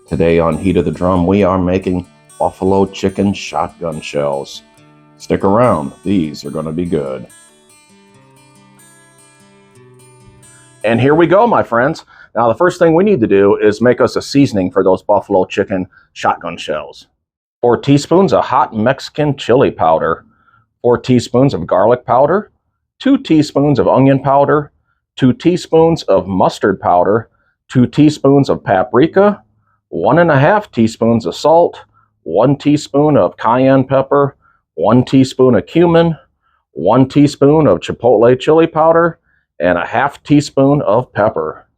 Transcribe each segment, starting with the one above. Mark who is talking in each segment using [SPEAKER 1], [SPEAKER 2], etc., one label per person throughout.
[SPEAKER 1] Today on Heat of the Drum, we are making buffalo chicken shotgun shells. Stick around, these are going to be good. And here we go, my friends. Now the first thing we need to do is make us a seasoning for those buffalo chicken shotgun shells. 4 teaspoons of hot Mexican chili powder, 4 teaspoons of garlic powder, 2 teaspoons of onion powder, 2 teaspoons of mustard powder, 2 teaspoons of paprika, 1.5 teaspoons of salt, 1 teaspoon of cayenne pepper, 1 teaspoon of cumin, 1 teaspoon of chipotle chili powder, and 1/2 teaspoon of pepper.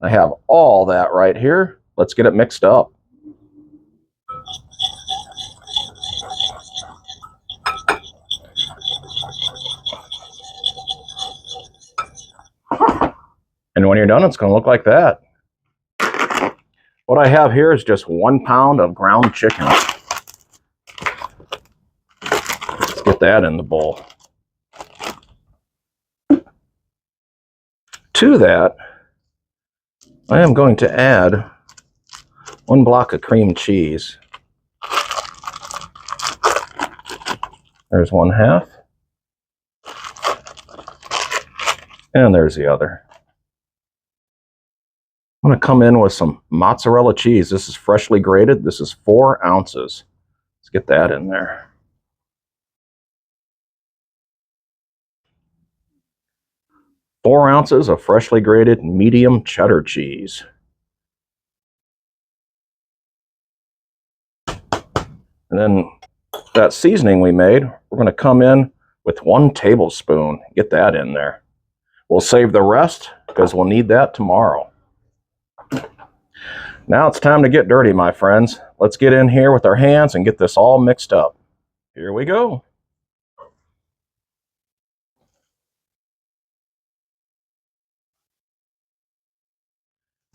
[SPEAKER 1] I have all that right here. Let's get it mixed up. And when you're done, it's going to look like that. What I have here is just 1 pound of ground chicken. Let's get that in the bowl. To that, I am going to add 1 block of cream cheese. There's 1/2. And there's the other. I'm going to come in with some mozzarella cheese. This is freshly grated. This is 4 ounces. Let's get that in there. Four ounces of freshly grated medium cheddar cheese. And then that seasoning we made, we're going to come in with 1 tablespoon. Get that in there. We'll save the rest because we'll need that tomorrow. Now it's time to get dirty, my friends. Let's get in here with our hands and get this all mixed up. Here we go.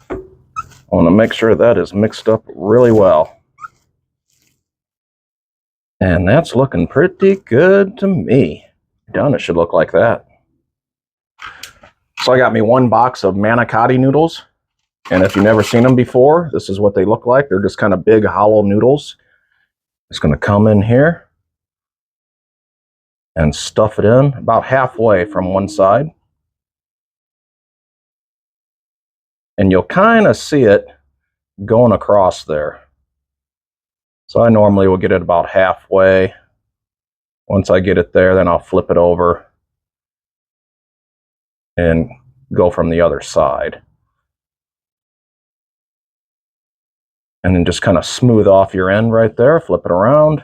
[SPEAKER 1] I want to make sure that is mixed up really well. And that's looking pretty good to me. Done, it should look like that. So I got me 1 box of manicotti noodles. And if you've never seen them before, this is what they look like. They're just kind of big, hollow noodles. Just going to come in here and stuff it in about halfway from one side. And you'll kind of see it going across there. So I normally will get it about halfway. Once I get it there, then I'll flip it over and go from the other side. And then just kind of smooth off your end right there, flip it around.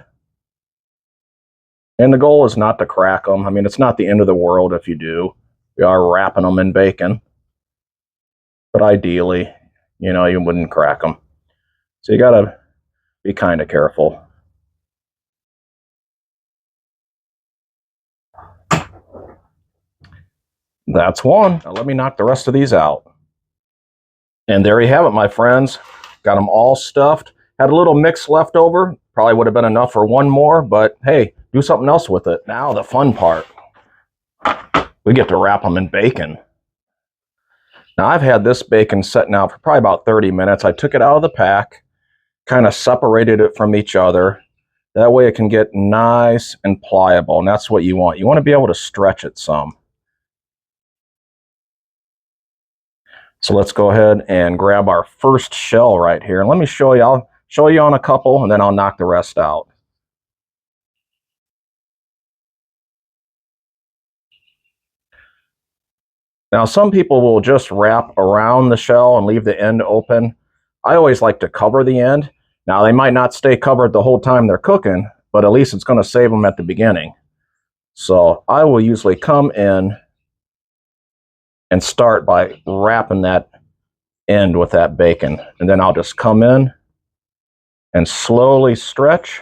[SPEAKER 1] And the goal is not to crack them. I mean, it's not the end of the world if you do. We are wrapping them in bacon. But ideally, you know, you wouldn't crack them. So you gotta be kind of careful. That's one. Now let me knock the rest of these out. And there you have it, my friends. Got them all stuffed. Had a little mix left over. Probably would have been enough for 1 more, but hey, do something else with it. Now the fun part. We get to wrap them in bacon. Now I've had this bacon setting out for probably about 30 minutes. I took it out of the pack, kind of separated it from each other. That way it can get nice and pliable, and that's what you want. You want to be able to stretch it some. So let's go ahead and grab our first shell right here. And let me show you. I'll show you on a couple, and then I'll knock the rest out. Now, some people will just wrap around the shell and leave the end open. I always like to cover the end. Now, they might not stay covered the whole time they're cooking, but at least it's going to save them at the beginning. So I will usually come in and start by wrapping that end with that bacon. And then I'll just come in and slowly stretch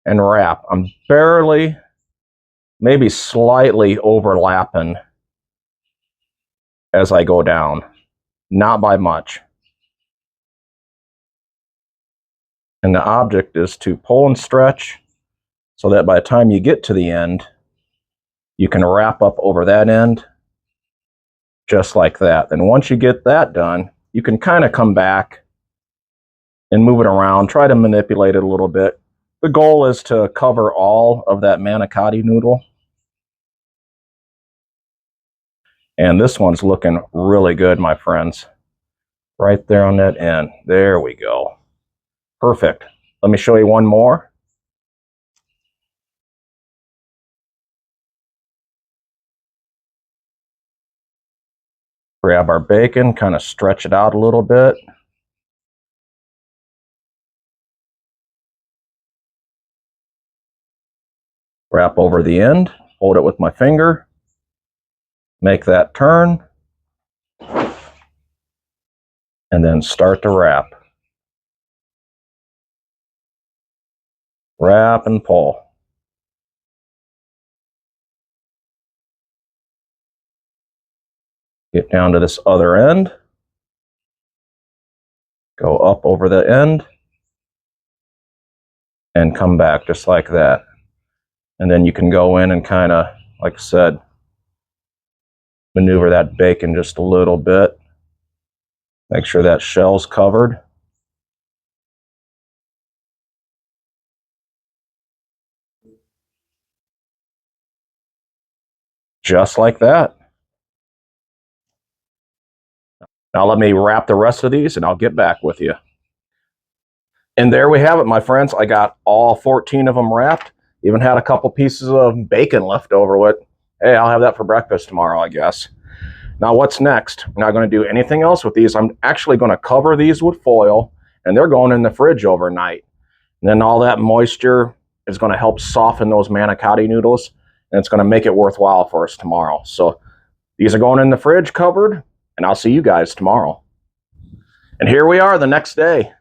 [SPEAKER 1] and wrap. I'm barely, maybe slightly overlapping as I go down, not by much. And the object is to pull and stretch so that by the time you get to the end, you can wrap up over that end just like that. And once you get that done, you can kind of come back and move it around. Try to manipulate it a little bit. The goal is to cover all of that manicotti noodle. And this one's looking really good, my friends. Right there on that end. There we go. Perfect. Let me show you one more. Grab our bacon, kind of stretch it out a little bit. Wrap over the end, hold it with my finger, make that turn, and then start to wrap. Wrap and pull. Get down to this other end. Go up over the end. And come back just like that. And then you can go in and kind of, like I said, maneuver that bacon just a little bit. Make sure that shell's covered. Just like that. Now let me wrap the rest of these and I'll get back with you. And there we have it, my friends. I got all 14 of them wrapped. Even had a couple pieces of bacon left over with. Hey, I'll have that for breakfast tomorrow, I guess. Now what's next? I'm not going to do anything else with these. I'm actually going to cover these with foil, and they're going in the fridge overnight. And then all that moisture is going to help soften those manicotti noodles, and it's going to make it worthwhile for us tomorrow. So these are going in the fridge covered, and I'll see you guys tomorrow. And here we are the next day.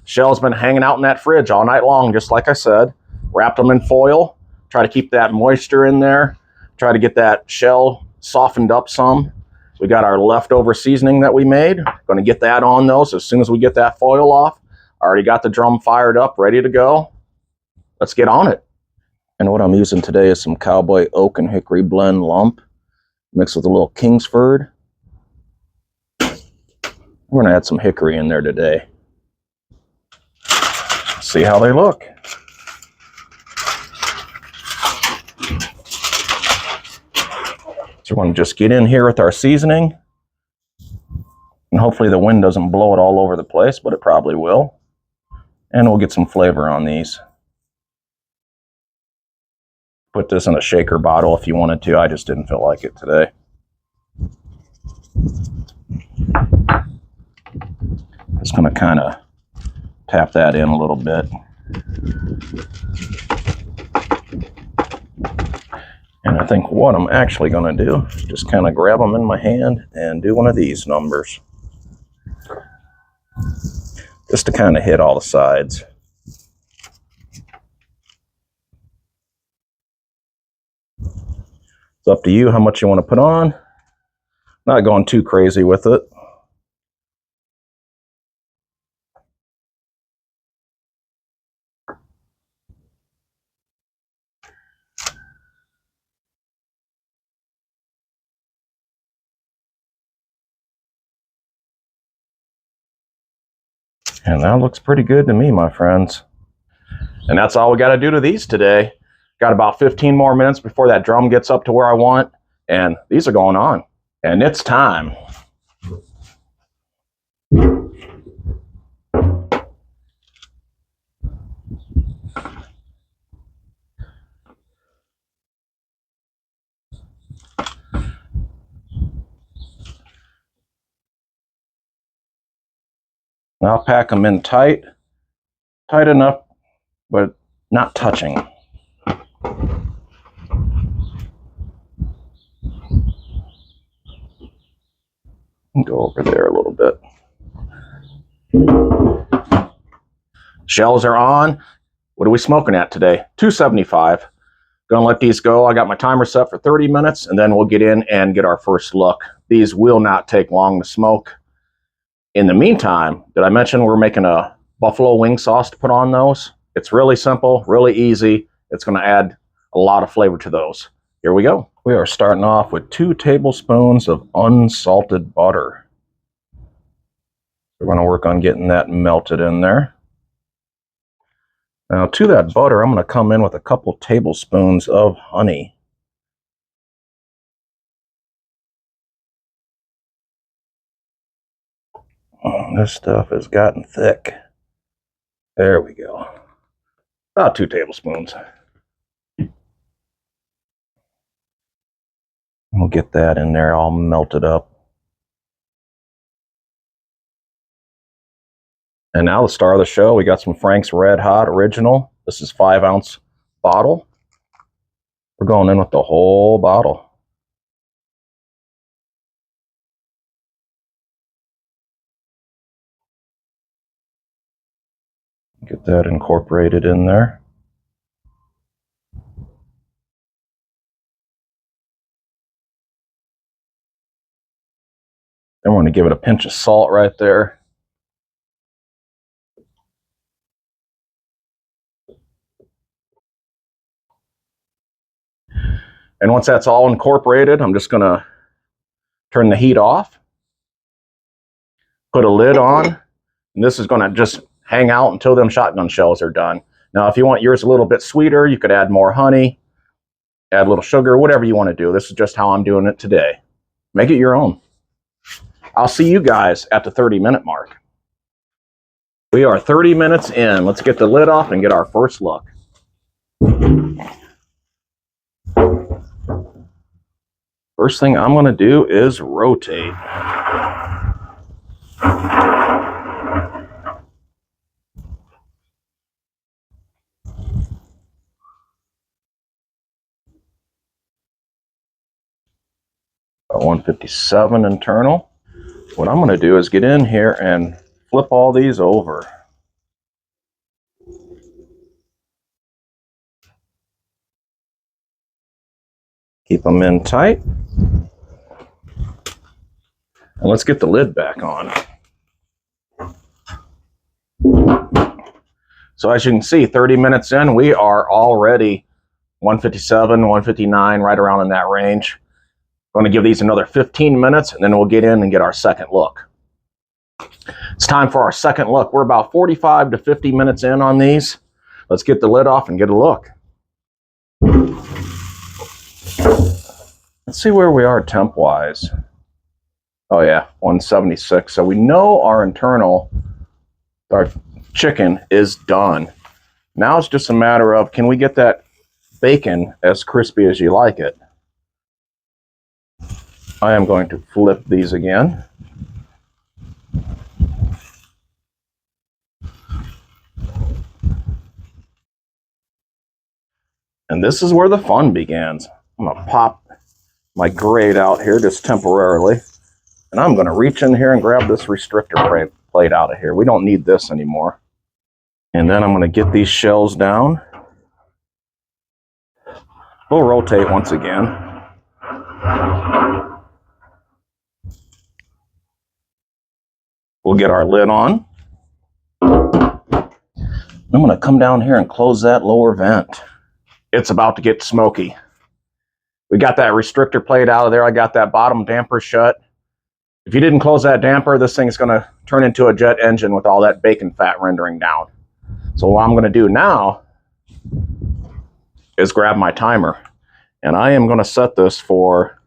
[SPEAKER 1] Shell's been hanging out in that fridge all night long, just like I said. Wrapped them in foil, try to keep that moisture in there, try to get that shell softened up some. We got our leftover seasoning that we made. Going to get that on those as soon as we get that foil off. I already got the drum fired up, ready to go. Let's get on it. And what I'm using today is some Cowboy Oak and Hickory Blend lump mixed with a little Kingsford. We're going to add some hickory in there today. See how they look. So we're going to just get in here with our seasoning. And hopefully the wind doesn't blow it all over the place, but it probably will. And we'll get some flavor on these. Put this in a shaker bottle if you wanted to. I just didn't feel like it today. Just going to kind of tap that in a little bit. And I think what I'm actually going to do is just kind of grab them in my hand and do one of these numbers. Just to kind of hit all the sides. It's up to you how much you want to put on. Not going too crazy with it. And that looks pretty good to me, my friends. And that's all we got to do to these today. Got about 15 more minutes before that drum gets up to where I want. And these are going on. And it's time. I'll pack them in tight enough, but not touching. Go over there a little bit. Shells are on. What are we smoking at today? 275. Gonna let these go. I got my timer set for 30 minutes, and then we'll get in and get our first look. These will not take long to smoke. In the meantime, did I mention we're making a buffalo wing sauce to put on those? It's really simple, really easy. It's going to add a lot of flavor to those. Here we go. We are starting off with 2 tablespoons of unsalted butter. We're going to work on getting that melted in there. Now to that butter, I'm going to come in with a couple tablespoons of honey. Oh, this stuff has gotten thick. There we go. About 2 tablespoons. We'll get that in there all melted up. And now the star of the show, we got some Frank's Red Hot Original. This is 5-ounce bottle. We're going in with the whole bottle. Get that incorporated in there. Then we're going to give it a pinch of salt right there. And once that's all incorporated, I'm just going to turn the heat off, put a lid on, and this is going to just hang out until them shotgun shells are done. Now, if you want yours a little bit sweeter, you could add more honey, add a little sugar, whatever you want to do. This is just how I'm doing it today. Make it your own. I'll see you guys at the 30-minute mark. We are 30 minutes in. Let's get the lid off and get our first look. First thing I'm going to do is rotate. About 157 internal. What I'm going to do is get in here and flip all these over. Keep them in tight. And let's get the lid back on. So as you can see, 30 minutes in, we are already 157, 159, right around in that range. Going to give these another 15 minutes, and then we'll get in and get our second look. It's time for our second look. We're about 45 to 50 minutes in on these. Let's get the lid off and get a look. Let's see where we are temp-wise. Oh yeah, 176. So we know our chicken is done. Now it's just a matter of, can we get that bacon as crispy as you like it? I am going to flip these again. And this is where the fun begins. I'm going to pop my grate out here just temporarily. And I'm going to reach in here and grab this restrictor plate out of here. We don't need this anymore. And then I'm going to get these shells down. We'll rotate once again. We'll get our lid on. I'm going to come down here and close that lower vent. It's about to get smoky. We got that restrictor plate out of there. I got that bottom damper shut. If you didn't close that damper, this thing is going to turn into a jet engine with all that bacon fat rendering down. So what I'm going to do now is grab my timer. And I am going to set this for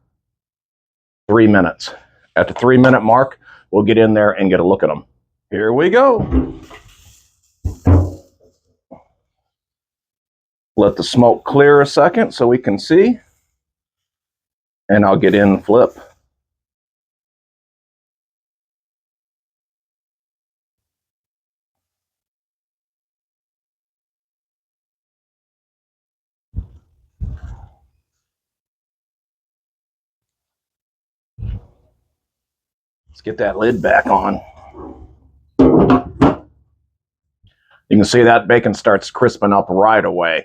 [SPEAKER 1] 3 minutes. At the 3-minute mark, we'll get in there and get a look at them. Here we go. Let the smoke clear a second so we can see. And I'll get in and flip. Let's get that lid back on. You can see that bacon starts crisping up right away.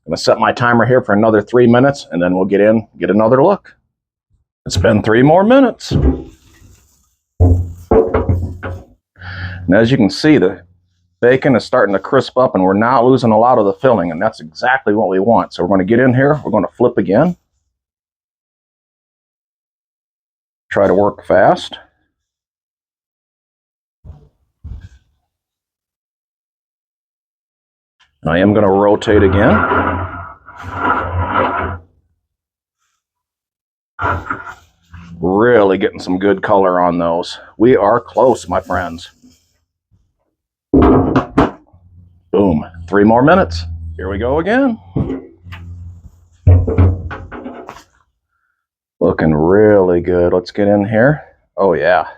[SPEAKER 1] I'm going to set my timer here for another 3 minutes, and then we'll get in, get another look. It's been 3 more minutes. And as you can see, the bacon is starting to crisp up, and we're not losing a lot of the filling, and that's exactly what we want. So we're going to get in here. We're going to flip again. Try to work fast. I am going to rotate again. Really getting some good color on those. We are close, my friends. Boom. 3 more minutes. Here we go again. Looking really good. Let's get in here. Oh, yeah.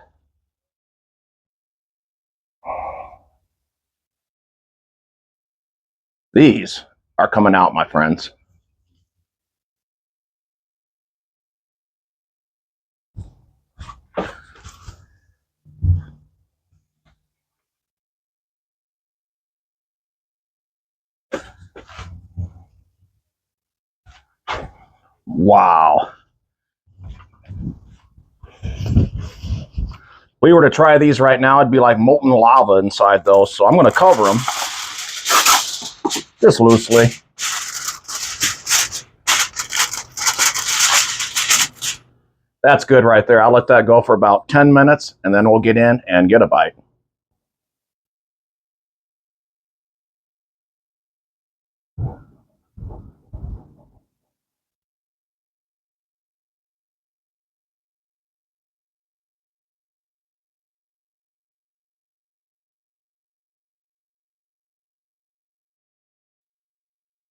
[SPEAKER 1] These are coming out, my friends. Wow. If we were to try these right now, it'd be like molten lava inside those. So I'm going to cover them just loosely. That's good right there. I'll let that go for about 10 minutes, and then we'll get in and get a bite.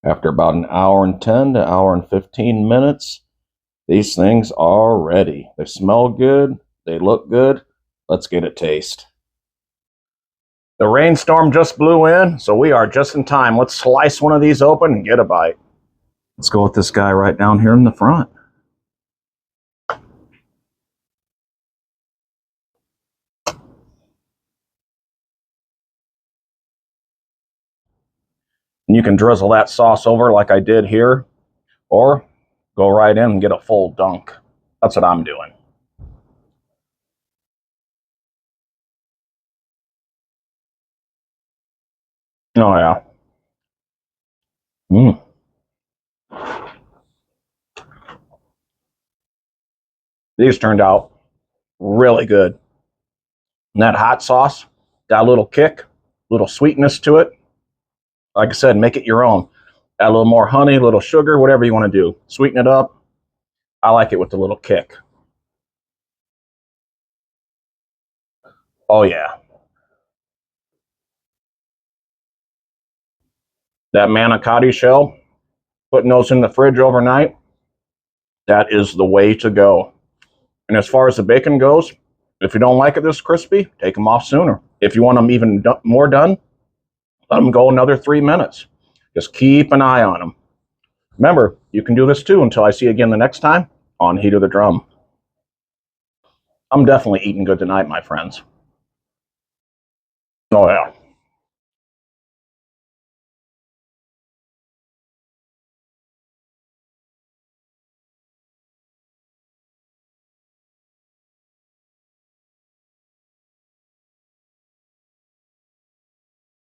[SPEAKER 1] After about an hour and 10 to hour and 15 minutes, these things are ready. They smell good. They look good. Let's get a taste. The rainstorm just blew in, so we are just in time. Let's slice one of these open and get a bite. Let's go with this guy right down here in the front. And you can drizzle that sauce over like I did here, or go right in and get a full dunk. That's what I'm doing. Oh, yeah. These turned out really good. And that hot sauce got a little kick, little sweetness to it. Like I said, make it your own. Add a little more honey, a little sugar, whatever you want to do. Sweeten it up. I like it with the little kick. Oh, yeah. That manicotti shell, putting those in the fridge overnight, that is the way to go. And as far as the bacon goes, if you don't like it this crispy, take them off sooner. If you want them even more done, let them go another 3 minutes. Just keep an eye on them. Remember, you can do this too until I see you again the next time on Heat of the Drum. I'm definitely eating good tonight, my friends. Oh, yeah.